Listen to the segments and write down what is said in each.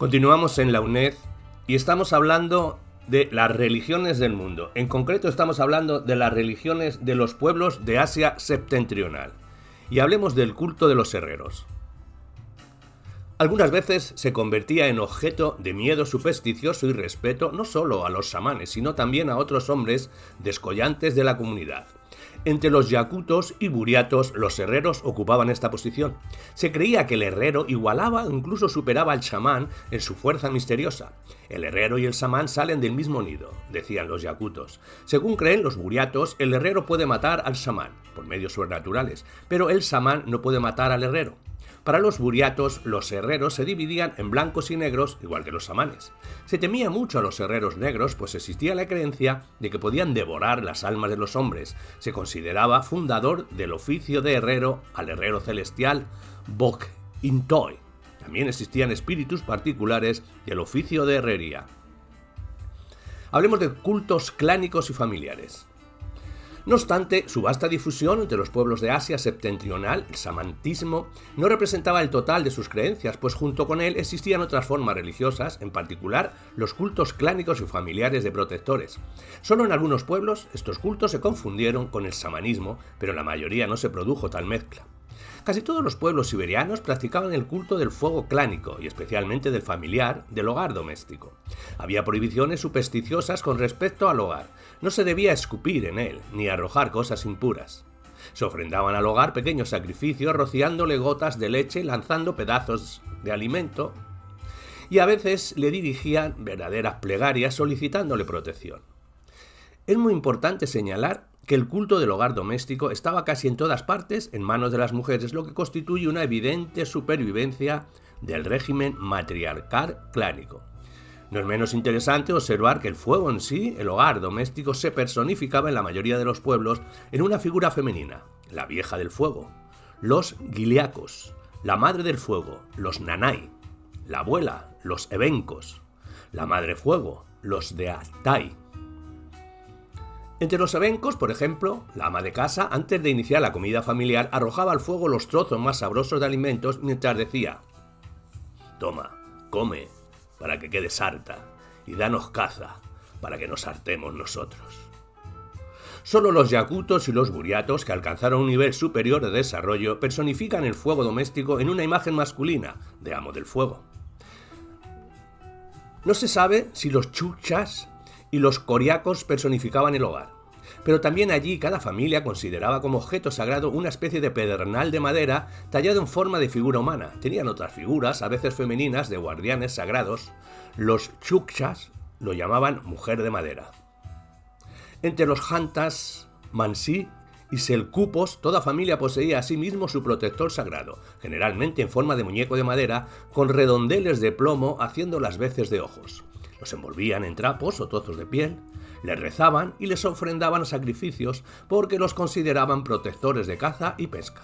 Continuamos en la UNED y estamos hablando de las religiones del mundo. En concreto estamos hablando de las religiones de los pueblos de Asia septentrional. Y hablemos del culto de los herreros. Algunas veces se convertía en objeto de miedo supersticioso y respeto no solo a los chamanes, sino también a otros hombres descollantes de la comunidad. Entre los yakutos y buriatos, los herreros ocupaban esta posición. Se creía que el herrero igualaba o incluso superaba al chamán en su fuerza misteriosa. El herrero y el chamán salen del mismo nido, decían los yakutos. Según creen los buriatos, el herrero puede matar al chamán, por medios sobrenaturales, pero el chamán no puede matar al herrero. Para los buriatos, los herreros se dividían en blancos y negros, igual que los chamanes. Se temía mucho a los herreros negros, pues existía la creencia de que podían devorar las almas de los hombres. Se consideraba fundador del oficio de herrero al herrero celestial Bok Intoi. También existían espíritus particulares del oficio de herrería. Hablemos de cultos clánicos y familiares. No obstante, su vasta difusión entre los pueblos de Asia septentrional, el xamanismo, no representaba el total de sus creencias, pues junto con él existían otras formas religiosas, en particular los cultos clánicos y familiares de protectores. Solo en algunos pueblos estos cultos se confundieron con el xamanismo, pero en la mayoría no se produjo tal mezcla. Casi todos los pueblos siberianos practicaban el culto del fuego clánico y especialmente del familiar, del hogar doméstico. Había prohibiciones supersticiosas con respecto al hogar. No se debía escupir en él, ni arrojar cosas impuras. Se ofrendaban al hogar pequeños sacrificios, rociándole gotas de leche, lanzando pedazos de alimento, y a veces le dirigían verdaderas plegarias solicitándole protección. Es muy importante señalar que el culto del hogar doméstico estaba casi en todas partes en manos de las mujeres, lo que constituye una evidente supervivencia del régimen matriarcal clánico. No es menos interesante observar que el fuego en sí, el hogar doméstico, se personificaba en la mayoría de los pueblos en una figura femenina, la vieja del fuego, los giliacos, la madre del fuego, los nanay, la abuela, los evencos, la madre fuego, los de Altai. Entre los evencos, por ejemplo, la ama de casa, antes de iniciar la comida familiar, arrojaba al fuego los trozos más sabrosos de alimentos mientras decía: «Toma, come, para que quedes harta, y danos caza, para que nos hartemos nosotros». Solo los yakutos y los buriatos, que alcanzaron un nivel superior de desarrollo, personifican el fuego doméstico en una imagen masculina, de amo del fuego. No se sabe si los chukchas y los coriacos personificaban el hogar, pero también allí cada familia consideraba como objeto sagrado una especie de pedernal de madera tallado en forma de figura humana. Tenían otras figuras, a veces femeninas, de guardianes sagrados. Los chukchas lo llamaban mujer de madera. Entre los jantas, mansi y selcupos, toda familia poseía asimismo su protector sagrado, generalmente en forma de muñeco de madera, con redondeles de plomo haciendo las veces de ojos. Los envolvían en trapos o trozos de piel, les rezaban y les ofrendaban sacrificios porque los consideraban protectores de caza y pesca.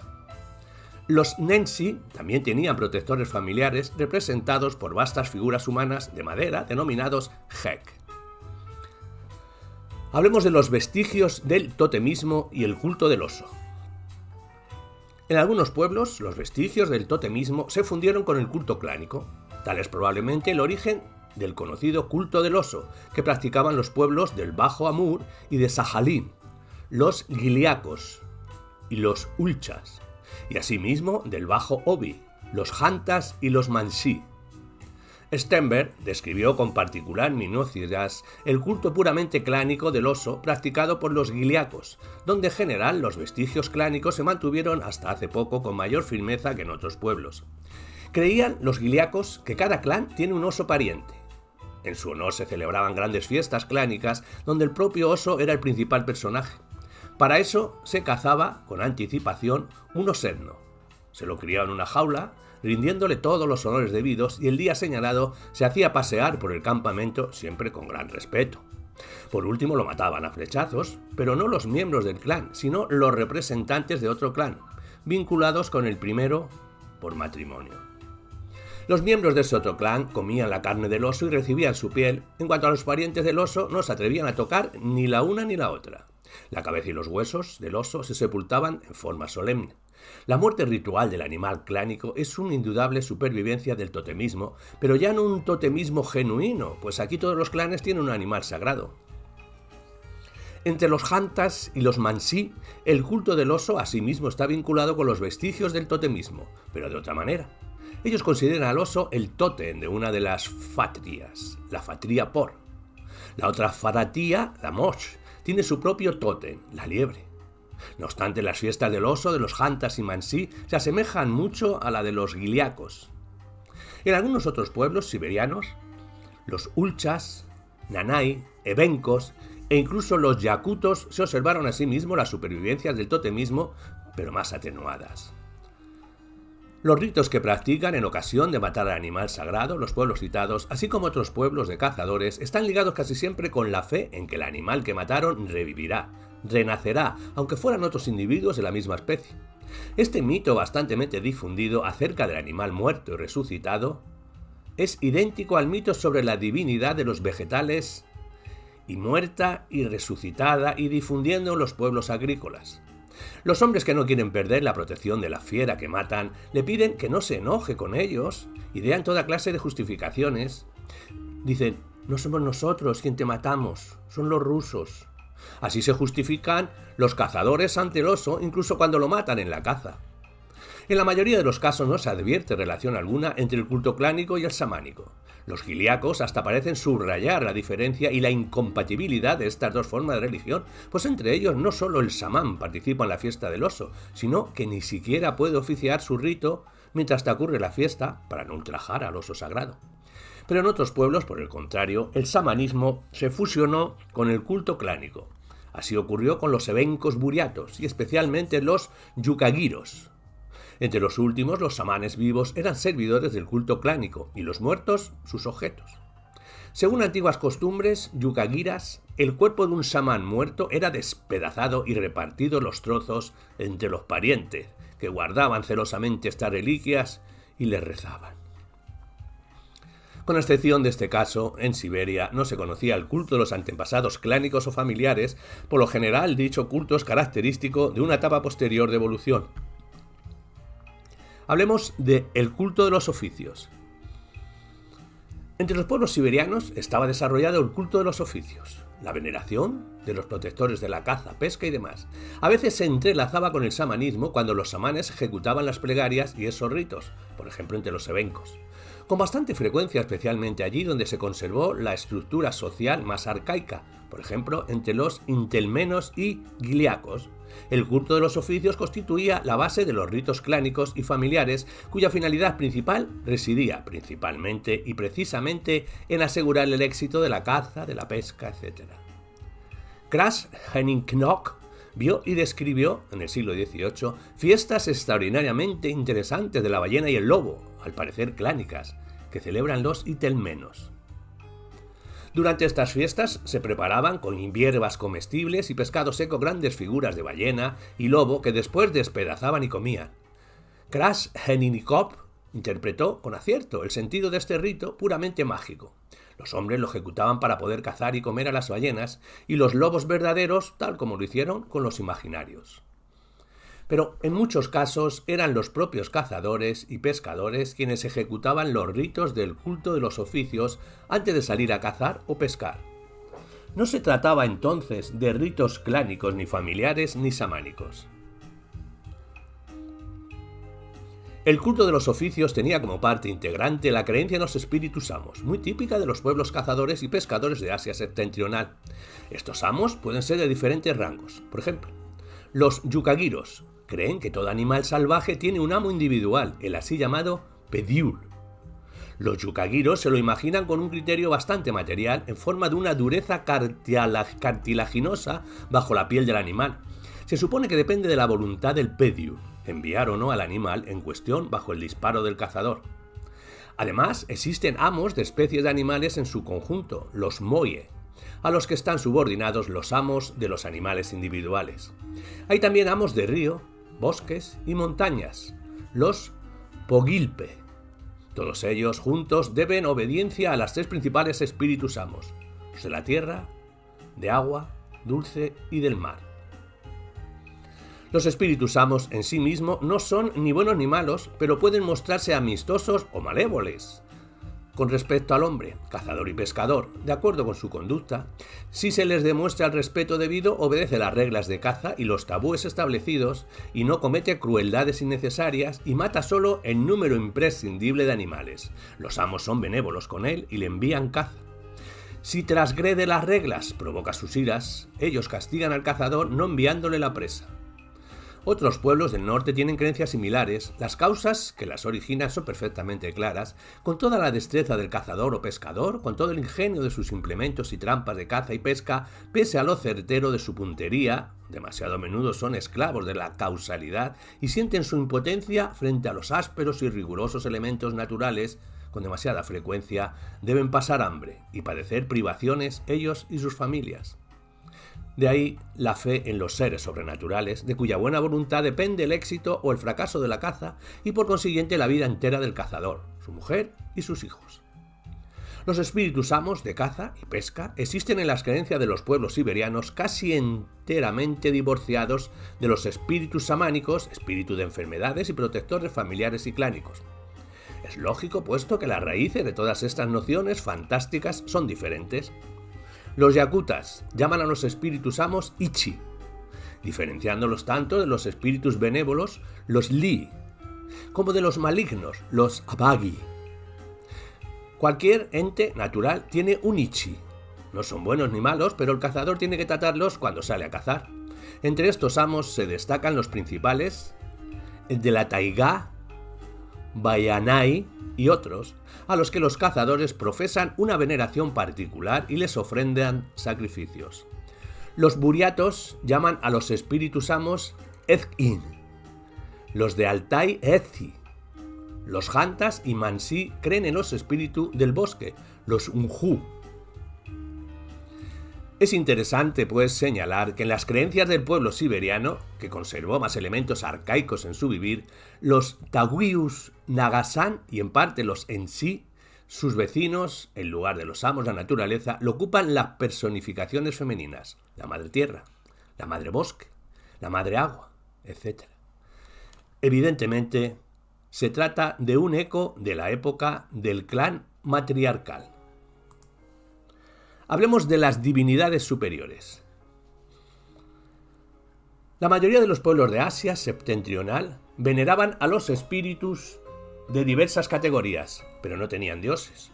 Los nensi también tenían protectores familiares representados por vastas figuras humanas de madera denominados hek. Hablemos de los vestigios del totemismo y el culto del oso. En algunos pueblos, los vestigios del totemismo se fundieron con el culto clánico. Tal es probablemente el origen del conocido culto del oso, que practicaban los pueblos del Bajo Amur y de Sajalín, los giliacos y los ulchas, y asimismo del Bajo Obi, los jantas y los mansi. Stenberg describió con particular minucia el culto puramente clánico del oso practicado por los giliacos, donde en general los vestigios clánicos se mantuvieron hasta hace poco con mayor firmeza que en otros pueblos. Creían los giliacos que cada clan tiene un oso pariente. En su honor se celebraban grandes fiestas clánicas donde el propio oso era el principal personaje. Para eso se cazaba con anticipación un oserno. Se lo criaba en una jaula, rindiéndole todos los honores debidos, y el día señalado se hacía pasear por el campamento siempre con gran respeto. Por último lo mataban a flechazos, pero no los miembros del clan, sino los representantes de otro clan, vinculados con el primero por matrimonio. Los miembros de ese otro clan comían la carne del oso y recibían su piel. En cuanto a los parientes del oso, no se atrevían a tocar ni la una ni la otra. La cabeza y los huesos del oso se sepultaban en forma solemne. La muerte ritual del animal clánico es una indudable supervivencia del totemismo, pero ya no un totemismo genuino, pues aquí todos los clanes tienen un animal sagrado. Entre los Hantas y los Mansi, el culto del oso asimismo está vinculado con los vestigios del totemismo, pero de otra manera. Ellos consideran al oso el tótem de una de las fatrias, la fatria por. La otra faratía, la mosh, tiene su propio tótem, la liebre. No obstante, las fiestas del oso de los Hantas y Mansi se asemejan mucho a la de los guiliacos. En algunos otros pueblos siberianos, los ulchas, nanay, evencos e incluso los yakutos se observaron asimismo las supervivencias del totemismo, pero más atenuadas. Los ritos que practican en ocasión de matar al animal sagrado, los pueblos citados, así como otros pueblos de cazadores, están ligados casi siempre con la fe en que el animal que mataron revivirá, renacerá, aunque fueran otros individuos de la misma especie. Este mito bastante difundido acerca del animal muerto y resucitado es idéntico al mito sobre la divinidad de los vegetales y muerta y resucitada y difundiendo en los pueblos agrícolas. Los hombres que no quieren perder la protección de la fiera que matan le piden que no se enoje con ellos, idean toda clase de justificaciones. Dicen, no somos nosotros quien te matamos, son los rusos. Así se justifican los cazadores ante el oso, incluso cuando lo matan en la caza. En la mayoría de los casos no se advierte relación alguna entre el culto clánico y el samánico. Los giliacos hasta parecen subrayar la diferencia y la incompatibilidad de estas dos formas de religión, pues entre ellos no solo el samán participa en la fiesta del oso, sino que ni siquiera puede oficiar su rito mientras transcurre la fiesta para no ultrajar al oso sagrado. Pero en otros pueblos, por el contrario, el samanismo se fusionó con el culto clánico. Así ocurrió con los evencos buriatos y especialmente los yucaguiros. Entre los últimos, los samanes vivos eran servidores del culto clánico y los muertos sus objetos. Según antiguas costumbres yucaguiras, el cuerpo de un samán muerto era despedazado y repartido los trozos entre los parientes, que guardaban celosamente estas reliquias y les rezaban. Con excepción de este caso, en Siberia no se conocía el culto de los antepasados clánicos o familiares. Por lo general, dicho culto es característico de una etapa posterior de evolución. Hablemos del culto de los oficios. Entre los pueblos siberianos estaba desarrollado el culto de los oficios, la veneración de los protectores de la caza, pesca y demás. A veces se entrelazaba con el samanismo cuando los samanes ejecutaban las plegarias y esos ritos, por ejemplo entre los evencos. Con bastante frecuencia, especialmente allí donde se conservó la estructura social más arcaica, por ejemplo entre los intelmenos y guiliacos. El culto de los oficios constituía la base de los ritos clánicos y familiares, cuya finalidad principal residía principalmente y precisamente en asegurar el éxito de la caza, de la pesca, etc. Crash Henning-Knock vio y describió, en el siglo XVIII, fiestas extraordinariamente interesantes de la ballena y el lobo, al parecer clánicas, que celebran los itelmenos. Durante estas fiestas se preparaban con hierbas comestibles y pescado seco grandes figuras de ballena y lobo que después despedazaban y comían. Crash Henning-Knock interpretó con acierto el sentido de este rito puramente mágico. Los hombres lo ejecutaban para poder cazar y comer a las ballenas y los lobos verdaderos, tal como lo hicieron con los imaginarios. Pero en muchos casos eran los propios cazadores y pescadores quienes ejecutaban los ritos del culto de los oficios antes de salir a cazar o pescar. No se trataba entonces de ritos clánicos ni familiares ni samánicos. El culto de los oficios tenía como parte integrante la creencia en los espíritus amos, muy típica de los pueblos cazadores y pescadores de Asia septentrional. Estos amos pueden ser de diferentes rangos. Por ejemplo, los yucaguiros creen que todo animal salvaje tiene un amo individual, el así llamado pediul. Los yucaguiros se lo imaginan con un criterio bastante material en forma de una dureza cartilaginosa bajo la piel del animal. Se supone que depende de la voluntad del pediul enviar o no al animal en cuestión bajo el disparo del cazador. Además, existen amos de especies de animales en su conjunto, los moye, a los que están subordinados los amos de los animales individuales. Hay también amos de río, bosques y montañas, los pogilpe. Todos ellos juntos deben obediencia a las tres principales espíritus amos, los de la tierra, de agua, dulce y del mar. Los espíritus amos en sí mismos no son ni buenos ni malos, pero pueden mostrarse amistosos o malévoles con respecto al hombre, cazador y pescador, de acuerdo con su conducta. Si se les demuestra el respeto debido, obedece las reglas de caza y los tabúes establecidos y no comete crueldades innecesarias y mata solo el número imprescindible de animales. Los amos son benévolos con él y le envían caza. Si transgrede las reglas, provoca sus iras, ellos castigan al cazador no enviándole la presa. Otros pueblos del norte tienen creencias similares. Las causas que las originan son perfectamente claras. Con toda la destreza del cazador o pescador, con todo el ingenio de sus implementos y trampas de caza y pesca, pese a lo certero de su puntería, demasiado a menudo son esclavos de la causalidad y sienten su impotencia frente a los ásperos y rigurosos elementos naturales. Con demasiada frecuencia deben pasar hambre y padecer privaciones ellos y sus familias. De ahí la fe en los seres sobrenaturales, de cuya buena voluntad depende el éxito o el fracaso de la caza y por consiguiente la vida entera del cazador, su mujer y sus hijos. Los espíritus amos de caza y pesca existen en las creencias de los pueblos siberianos casi enteramente divorciados de los espíritus samánicos, espíritu de enfermedades y protectores familiares y clánicos. Es lógico, puesto que las raíces de todas estas nociones fantásticas son diferentes. Los yakutas llaman a los espíritus amos Ichi, diferenciándolos tanto de los espíritus benévolos, los Li, como de los malignos, los Abagi. Cualquier ente natural tiene un Ichi. No son buenos ni malos, pero el cazador tiene que tratarlos cuando sale a cazar. Entre estos amos se destacan los principales, el de la taigá, Bayanai y otros, a los que los cazadores profesan una veneración particular y les ofrendan sacrificios. Los buriatos llaman a los espíritus amos Ezkin, los de Altai Ezi. Los jantas y mansí creen en los espíritus del bosque, los unju. Es interesante, pues, señalar que en las creencias del pueblo siberiano, que conservó más elementos arcaicos en su vivir, los Tawius Nagasan y en parte los Ensi, sus vecinos, en lugar de los amos de la naturaleza, lo ocupan las personificaciones femeninas, la madre tierra, la madre bosque, la madre agua, etc. Evidentemente, se trata de un eco de la época del clan matriarcal. Hablemos de las divinidades superiores. La mayoría de los pueblos de Asia septentrional veneraban a los espíritus de diversas categorías, pero no tenían dioses.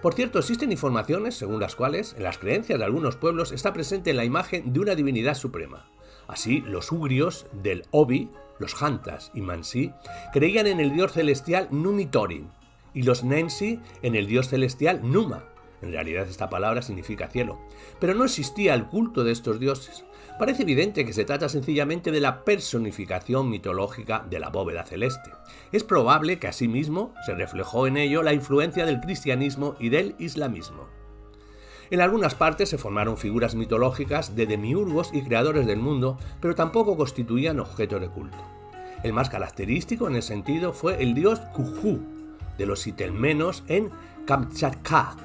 Por cierto, existen informaciones según las cuales en las creencias de algunos pueblos está presente la imagen de una divinidad suprema. Así, los ugrios del Obi, los jantas y mansí, creían en el dios celestial Numitorin y los nensi en el dios celestial Numa. En realidad esta palabra significa cielo, pero no existía el culto de estos dioses. Parece evidente que se trata sencillamente de la personificación mitológica de la bóveda celeste. Es probable que asimismo se reflejó en ello la influencia del cristianismo y del islamismo. En algunas partes se formaron figuras mitológicas de demiurgos y creadores del mundo, pero tampoco constituían objeto de culto. El más característico en ese sentido fue el dios Kuju, de los itelmenos en Kamchatka.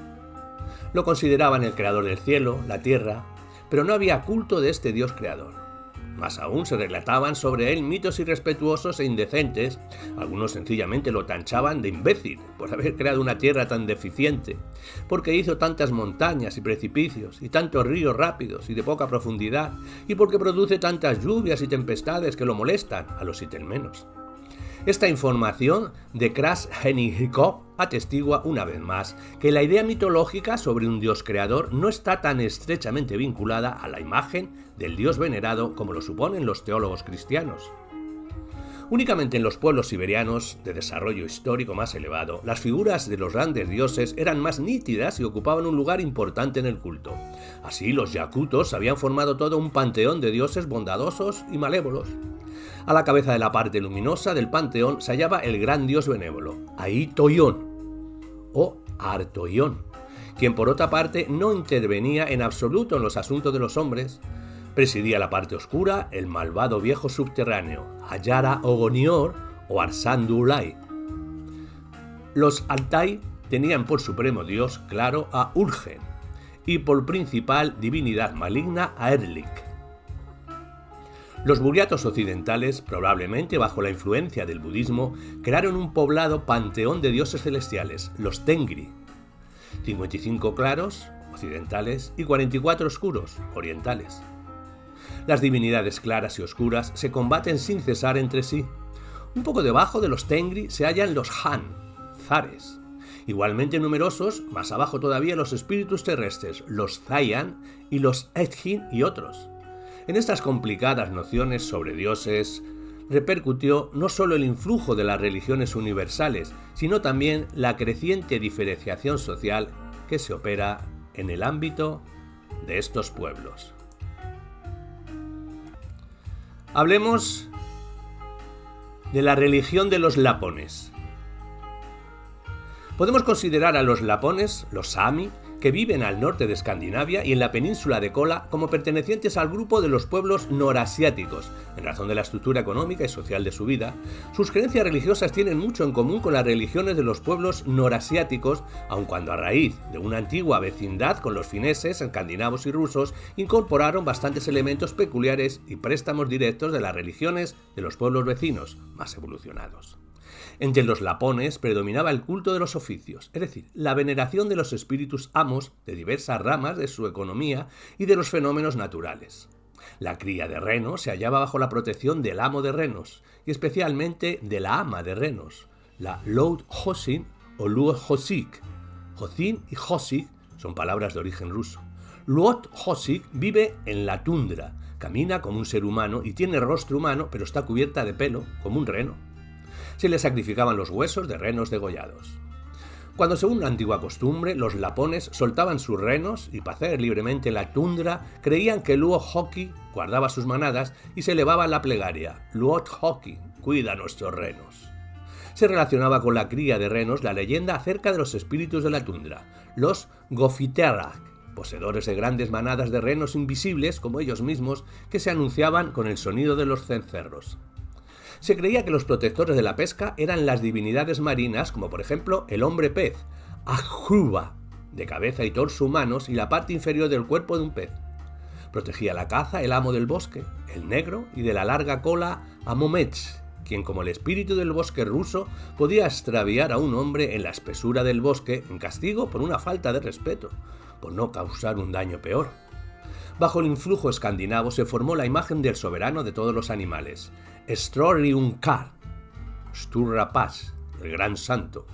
Lo consideraban el creador del cielo, la tierra, pero no había culto de este dios creador. Más aún se relataban sobre él mitos irrespetuosos e indecentes. Algunos sencillamente lo tachaban de imbécil por haber creado una tierra tan deficiente, porque hizo tantas montañas y precipicios y tantos ríos rápidos y de poca profundidad, y porque produce tantas lluvias y tempestades que lo molestan a los itelmenos. Esta información de Krashenikov atestigua una vez más que la idea mitológica sobre un dios creador no está tan estrechamente vinculada a la imagen del dios venerado como lo suponen los teólogos cristianos. Únicamente en los pueblos siberianos de desarrollo histórico más elevado, las figuras de los grandes dioses eran más nítidas y ocupaban un lugar importante en el culto. Así, los yakutos habían formado todo un panteón de dioses bondadosos y malévolos. A la cabeza de la parte luminosa del panteón se hallaba el gran dios benévolo, Aitoyon o Artoyon, quien por otra parte no intervenía en absoluto en los asuntos de los hombres. Presidía la parte oscura el malvado viejo subterráneo, Ayara Ogonior o Arsandulay. Los Altai tenían por supremo dios claro a Urgen y por principal divinidad maligna a Erlik. Los buriatos occidentales, probablemente bajo la influencia del budismo, crearon un poblado panteón de dioses celestiales, los Tengri. 55 claros, occidentales, y 44 oscuros, orientales. Las divinidades claras y oscuras se combaten sin cesar entre sí. Un poco debajo de los Tengri se hallan los Han, zares. Igualmente numerosos, más abajo todavía los espíritus terrestres, los Zayan y los Etjin y otros. En estas complicadas nociones sobre dioses repercutió no solo el influjo de las religiones universales, sino también la creciente diferenciación social que se opera en el ámbito de estos pueblos. Hablemos de la religión de los lapones. Podemos considerar a los lapones, los Sami, que viven al norte de Escandinavia y en la península de Kola, como pertenecientes al grupo de los pueblos norasiáticos. En razón de la estructura económica y social de su vida, sus creencias religiosas tienen mucho en común con las religiones de los pueblos norasiáticos, aun cuando a raíz de una antigua vecindad con los fineses, escandinavos y rusos, incorporaron bastantes elementos peculiares y préstamos directos de las religiones de los pueblos vecinos, más evolucionados. Entre los lapones predominaba el culto de los oficios, es decir, la veneración de los espíritus amos de diversas ramas de su economía y de los fenómenos naturales. La cría de renos se hallaba bajo la protección del amo de renos, y especialmente de la ama de renos, la Loud Hosin o Luot Hosik. Hosin y Hosik son palabras de origen ruso. Luot Hosik vive en la tundra, camina como un ser humano y tiene rostro humano, pero está cubierta de pelo, como un reno. Se le sacrificaban los huesos de renos degollados. Cuando, según la antigua costumbre, los lapones soltaban sus renos y pacer libremente en la tundra, creían que Luot Hoki guardaba sus manadas y se elevaba la plegaria: Luot Hoki, cuida nuestros renos. Se relacionaba con la cría de renos la leyenda acerca de los espíritus de la tundra, los Gofiterak, poseedores de grandes manadas de renos invisibles, como ellos mismos, que se anunciaban con el sonido de los cencerros. Se creía que los protectores de la pesca eran las divinidades marinas, como por ejemplo el hombre pez, Ahruba, de cabeza y torso humanos y la parte inferior del cuerpo de un pez. Protegía la caza el amo del bosque, el negro, y de la larga cola Amomech, quien, como el espíritu del bosque ruso, podía extraviar a un hombre en la espesura del bosque en castigo por una falta de respeto, por no causar un daño peor. Bajo el influjo escandinavo se formó la imagen del soberano de todos los animales, Stroriunkar, Sturra Paz, el gran santo.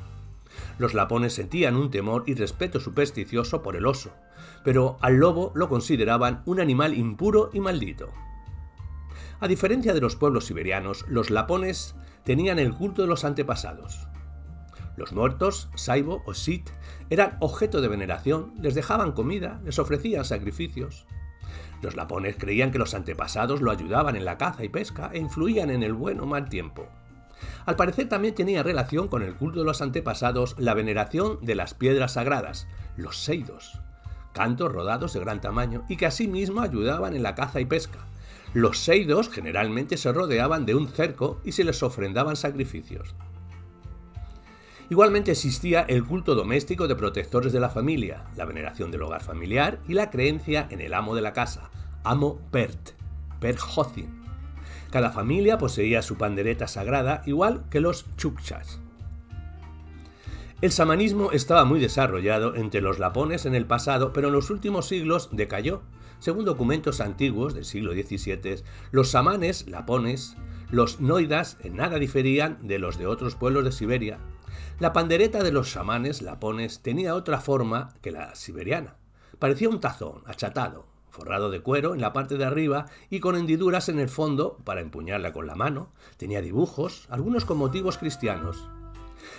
Los lapones sentían un temor y respeto supersticioso por el oso, pero al lobo lo consideraban un animal impuro y maldito. A diferencia de los pueblos siberianos, los lapones tenían el culto de los antepasados. Los muertos, Saibo o Sit, eran objeto de veneración, les dejaban comida, les ofrecían sacrificios. Los lapones creían que los antepasados lo ayudaban en la caza y pesca e influían en el buen o mal tiempo. Al parecer también tenía relación con el culto de los antepasados la veneración de las piedras sagradas, los seidos, cantos rodados de gran tamaño y que asimismo ayudaban en la caza y pesca. Los seidos generalmente se rodeaban de un cerco y se les ofrendaban sacrificios. Igualmente existía el culto doméstico de protectores de la familia, la veneración del hogar familiar y la creencia en el amo de la casa, Amo Pert, Perhothin. Cada familia poseía su pandereta sagrada, igual que los chukchas. El xamanismo estaba muy desarrollado entre los lapones en el pasado, pero en los últimos siglos decayó. Según documentos antiguos del siglo XVII, los xamanes lapones, los noidas, en nada diferían de los de otros pueblos de Siberia. La pandereta de los chamanes lapones tenía otra forma que la siberiana. Parecía un tazón achatado, forrado de cuero en la parte de arriba y con hendiduras en el fondo para empuñarla con la mano. Tenía dibujos, algunos con motivos cristianos.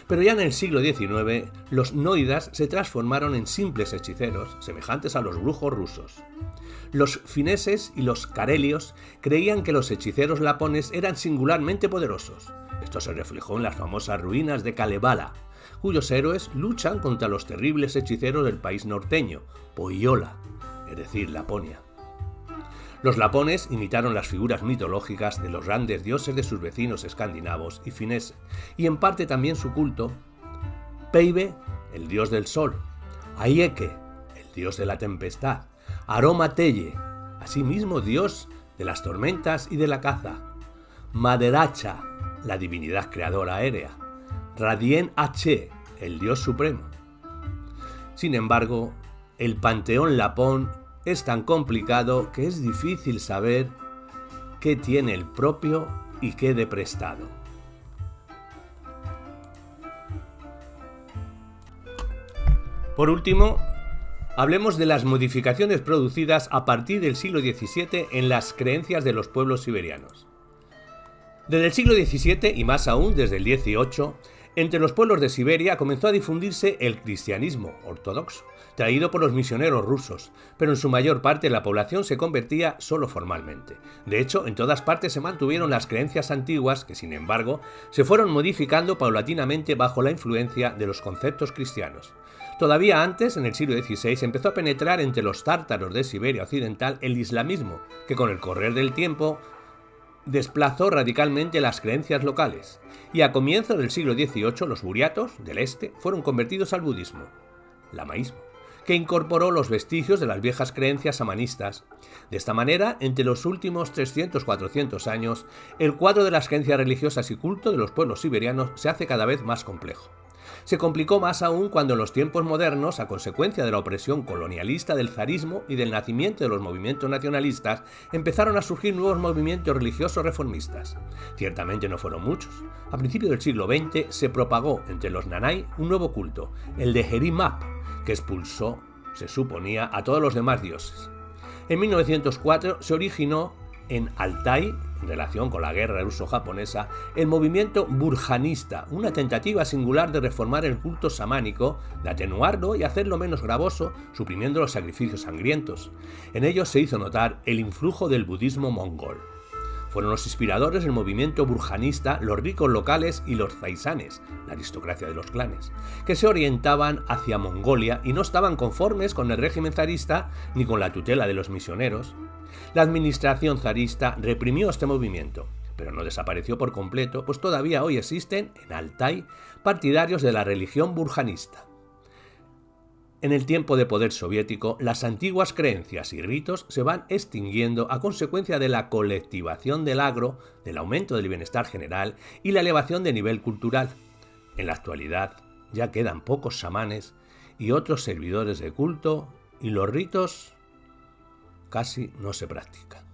Pero ya en el siglo XIX, los noidas se transformaron en simples hechiceros, semejantes a los brujos rusos. Los fineses y los carelios creían que los hechiceros lapones eran singularmente poderosos. Esto se reflejó en las famosas ruinas de Kalevala, cuyos héroes luchan contra los terribles hechiceros del país norteño, Pohjola, es decir, Laponia. Los lapones imitaron las figuras mitológicas de los grandes dioses de sus vecinos escandinavos y fineses, y en parte también su culto. Peibe, el dios del sol, Aieke, el dios de la tempestad, Aromatelle, asimismo dios de las tormentas y de la caza. Maderacha, la divinidad creadora aérea. Radien H, el dios supremo. Sin embargo, el panteón lapón es tan complicado que es difícil saber qué tiene el propio y qué de prestado. Por último, hablemos de las modificaciones producidas a partir del siglo XVII en las creencias de los pueblos siberianos. Desde el siglo XVII y más aún desde el XVIII, entre los pueblos de Siberia comenzó a difundirse el cristianismo ortodoxo, traído por los misioneros rusos, pero en su mayor parte la población se convertía solo formalmente. De hecho, en todas partes se mantuvieron las creencias antiguas que, sin embargo, se fueron modificando paulatinamente bajo la influencia de los conceptos cristianos. Todavía antes, en el siglo XVI, empezó a penetrar entre los tártaros de Siberia occidental el islamismo, que con el correr del tiempo desplazó radicalmente las creencias locales, y a comienzos del siglo XVIII los buriatos del este fueron convertidos al budismo, lamaísmo, que incorporó los vestigios de las viejas creencias shamanistas. De esta manera, entre los últimos 300-400 años, el cuadro de las creencias religiosas y culto de los pueblos siberianos se hace cada vez más complejo. Se complicó más aún cuando en los tiempos modernos, a consecuencia de la opresión colonialista del zarismo y del nacimiento de los movimientos nacionalistas, empezaron a surgir nuevos movimientos religiosos reformistas. Ciertamente no fueron muchos. A principios del siglo XX se propagó entre los nanay un nuevo culto, el de Herimap, que expulsó, se suponía, a todos los demás dioses. En 1904 se originó en Altai, en relación con la guerra ruso-japonesa, el movimiento burjanista, una tentativa singular de reformar el culto samánico, de atenuarlo y hacerlo menos gravoso, suprimiendo los sacrificios sangrientos. En ello se hizo notar el influjo del budismo mongol. Fueron los inspiradores del movimiento burjanista los ricos locales y los zaisanes, la aristocracia de los clanes, que se orientaban hacia Mongolia y no estaban conformes con el régimen zarista ni con la tutela de los misioneros. La administración zarista reprimió este movimiento, pero no desapareció por completo, pues todavía hoy existen en Altai partidarios de la religión burjanista. En el tiempo de poder soviético, las antiguas creencias y ritos se van extinguiendo a consecuencia de la colectivación del agro, del aumento del bienestar general y la elevación de nivel cultural. En la actualidad ya quedan pocos chamanes y otros servidores de culto y los ritos casi no se practican.